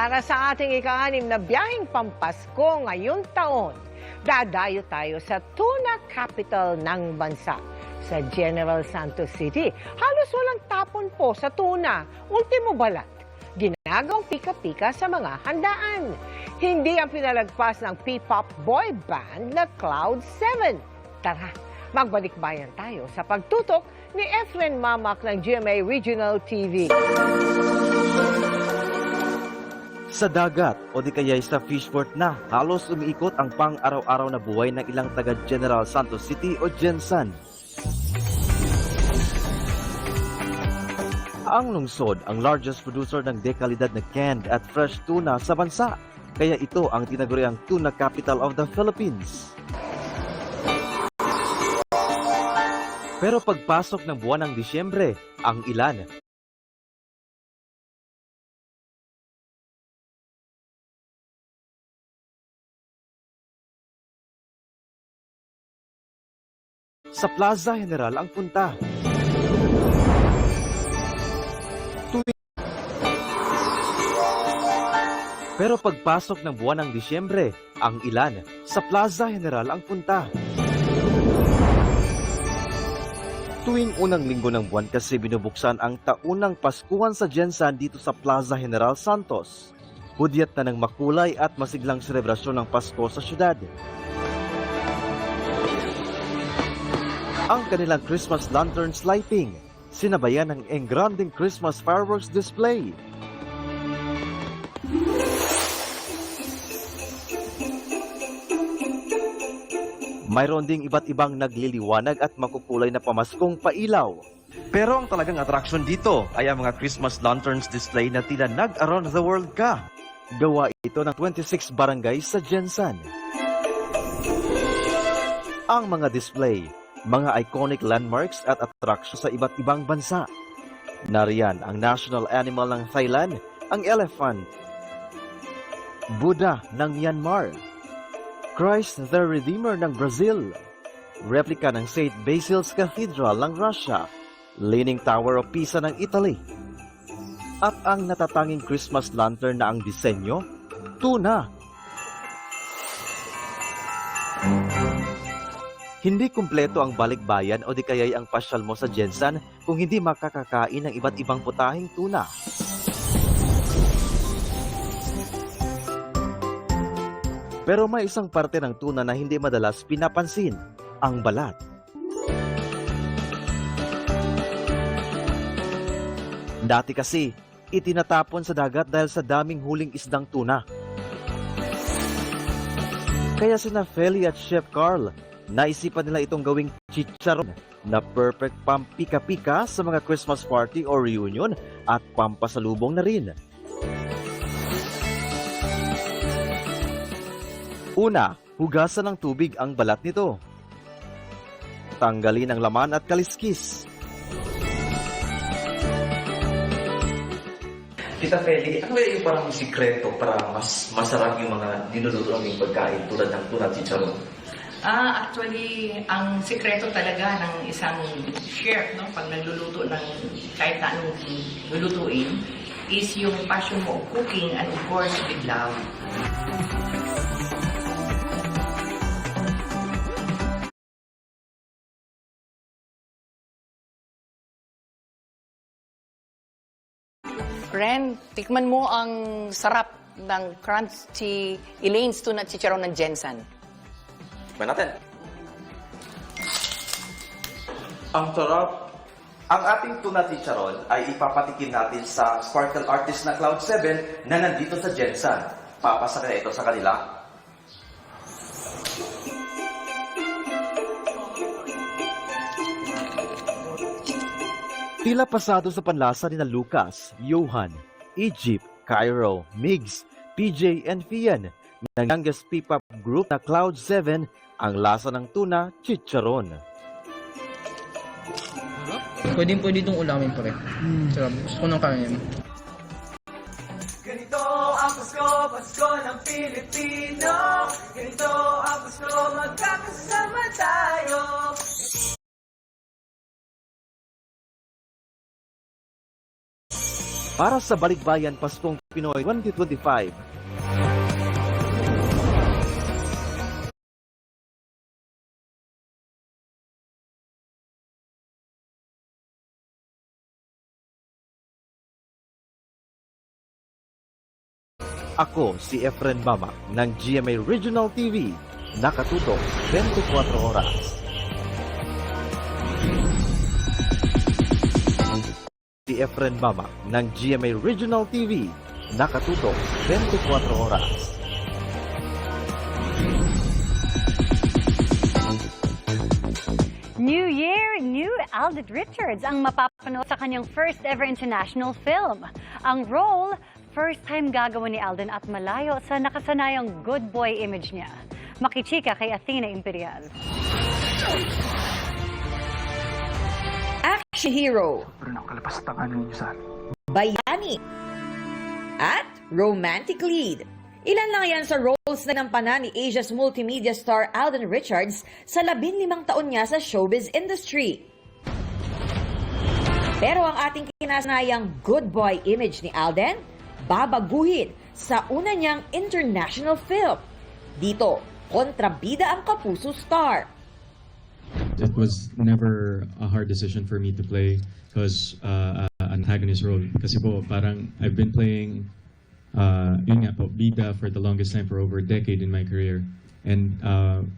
Para sa ating ika-6 na biyaheng pampasko ngayong taon, dadayo tayo sa tuna capital ng bansa, sa General Santos City. Halos walang tapon po sa tuna. Ultimo balat, ginagawang pika-pika sa mga handaan. Hindi ang pinalagpas ng P-pop boy band na Cloud7. Tara, magbalik-bayan tayo sa pagtutok ni Efren Mamak ng GMA Regional TV. Sa dagat o di kaya sa fishport na, halos umiikot ang pang-araw-araw na buhay ng ilang taga General Santos City o Gensan. Ang lungsod ang largest producer ng dekalidad na canned at fresh tuna sa bansa. Kaya ito ang tinaguriang tuna capital of the Philippines. Pero pagpasok ng buwan ng Disyembre, ang ilan sa Plaza General ang punta. Pero pagpasok ng buwan ng Disyembre, ang ilan sa Plaza General ang punta. Tuwing unang linggo ng buwan kasi binubuksan ang taunang Paskuhan sa Gensan dito sa Plaza General Santos. Hudyat na ng makulay at masiglang selebrasyon ng Pasko sa syudad. Ang kanilang Christmas lanterns lighting, sinabayan ng engranding Christmas fireworks display. Mayroon ding iba't ibang nagliliwanag at makukulay na pamaskong pailaw. Pero ang talagang atraksyon dito ay ang mga Christmas lanterns display na tila nag-around the world ka. Gawa ito ng 26 barangays sa Gensan. Ang mga display, mga iconic landmarks at attraction sa iba't ibang bansa. Nariyan ang national animal ng Thailand, ang elephant. Buddha ng Myanmar. Christ the Redeemer ng Brazil. Replika ng St. Basil's Cathedral ng Russia. Leaning Tower of Pisa ng Italy. At ang natatanging Christmas lantern na ang disenyo, tuna. Hindi kumpleto ang balikbayan o di kaya'y ang pasyal mo sa Gensan kung hindi makakakain ng iba't ibang putahing tuna. Pero may isang parte ng tuna na hindi madalas pinapansin, ang balat. Dati kasi, itinatapon sa dagat dahil sa daming huling isdang tuna. Kaya sina Feli at Chef Carl, naisipan nila itong gawing chicharon na perfect pampika-pika sa mga Christmas party o reunion at pampasalubong na rin. Una, hugasan ng tubig ang balat nito. Tanggalin ang laman at kaliskis. Tita Feli, ano yung parang sikreto para mas masarap yung mga niluluto ng pagkain tulad ng tuna chicharon? Actually, ang sikreto talaga ng isang chef, no, pag nagluluto ng kahit na anong lulutuin, is yung passion mo of cooking and of course with love. Ren, tikman mo ang sarap ng crunchy Elaine's tuna chicharon ng Gensan. Tikman natin. Ang sarap. Ang ating tuna chicharon ay ipapatikin natin sa sparkle artist na Cloud7 na nandito sa Gensan. Papasa na ito sa kanila. Tila pasado sa panlasa ni na Lucas, Johan, Egypt, Cairo, Migs, PJ, and Fian ng youngest P-pop group na Cloud7 ang lasa ng tuna chicharon. Pwede itong ulamin pa rin. Sarap. Gusto ko ng kanin. Ganito ang Pasko, Pasko ng Pilipino. Ganito ang Pasko, magkakasama tayo. Para sa Balikbayan Paskong Pinoy 2025, ako si Efren Bama ng GMA Regional TV, nakatutok 24 oras. Si Efren Bama ng GMA Regional TV, nakatutok 24 oras. New Year, new Alden Richards ang mapapanood sa kanyang first ever international film. Ang role, first time gagawa ni Alden at malayo sa nakasanayang good boy image niya. Makichika kay Athena Imperial. Action hero, bayani, at romantic lead. Ilan lang yan sa roles na nampana ni Asia's multimedia star Alden Richards sa 15 taon niya sa showbiz industry. Pero ang ating kinasanayang good boy image ni Alden, babaguhin sa una niyang international film. Dito, kontrabida ang kapuso star. It was never a hard decision for me to play because antagonist role. Kasi po, parang I've been playing yun nga po, bida for the longest time, for over a decade in my career. And,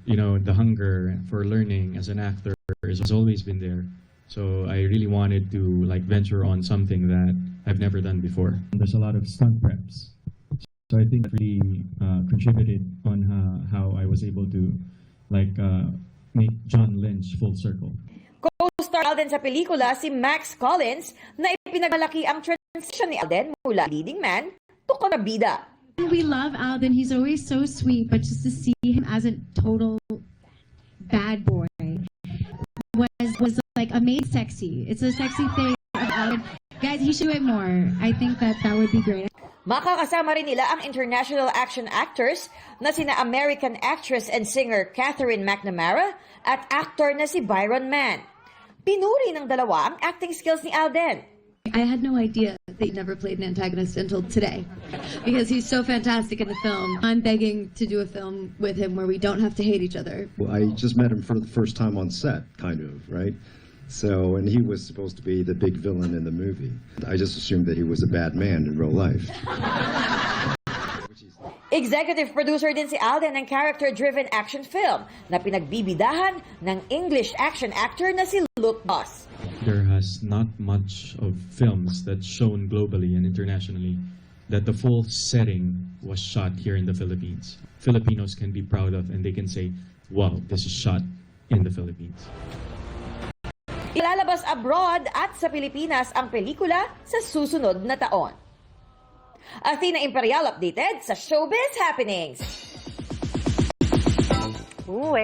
you know, the hunger for learning as an actor has always been there. So I really wanted to like venture on something that I've never done before. There's a lot of stunt preps. So I think that really contributed on how I was able to like make John Lynch full circle. Co-star Alden sa pelikula si Max Collins na ipinagmalaki ang transition ni Alden mula leading man to kontrabida. We love Alden. He's always so sweet, but just to see him as a total bad boy was like amazing sexy. It's a sexy thing of Alden. Guys, he should do it more. I think that would be great. Makakasama rin nila ang international action actors na sina American actress and singer Catherine McNamara at actor na si Byron Mann. Pinuri ng dalawa ang acting skills ni Alden. I had no idea that he never played an antagonist until today because he's so fantastic in the film. I'm begging to do a film with him where we don't have to hate each other. Well, I just met him for the first time on set, kind of, right? So, and he was supposed to be the big villain in the movie. I just assumed that he was a bad man in real life. Executive producer din si Alden ng character-driven action film na pinagbibidahan ng English action actor na si Luke Boss. There has not much of films that's shown globally and internationally that the full setting was shot here in the Philippines. Filipinos can be proud of and they can say, wow, this is shot in the Philippines. Ilalabas abroad at sa Pilipinas ang pelikula sa susunod na taon. Athena Imperial updated sa Showbiz Happenings.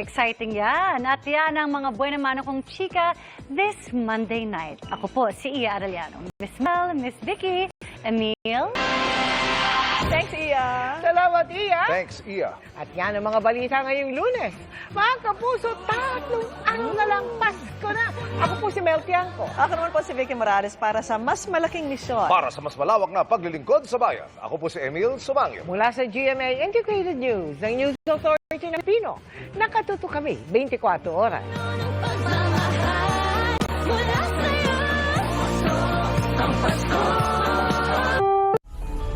Exciting yan. At yan ang mga buena mano kong chika this Monday night. Ako po si Iya Arellano. Miss Mel, Miss Vicky, Emil. Thanks, Iya. Salamat, Iya. Thanks, Iya. At yan ang mga balita ngayong Lunes. Mga kapuso, 3 araw na lang Pasko na. Ako po si Mel Tiangco. Ako naman po si Vicky Morales para sa mas malaking misyon. Para sa mas malawak na paglilingkod sa bayan, ako po si Emil Sumangyo. Mula sa GMA Integrated News, ng News Authority ng Pino. Nakatuto kami 24 oras.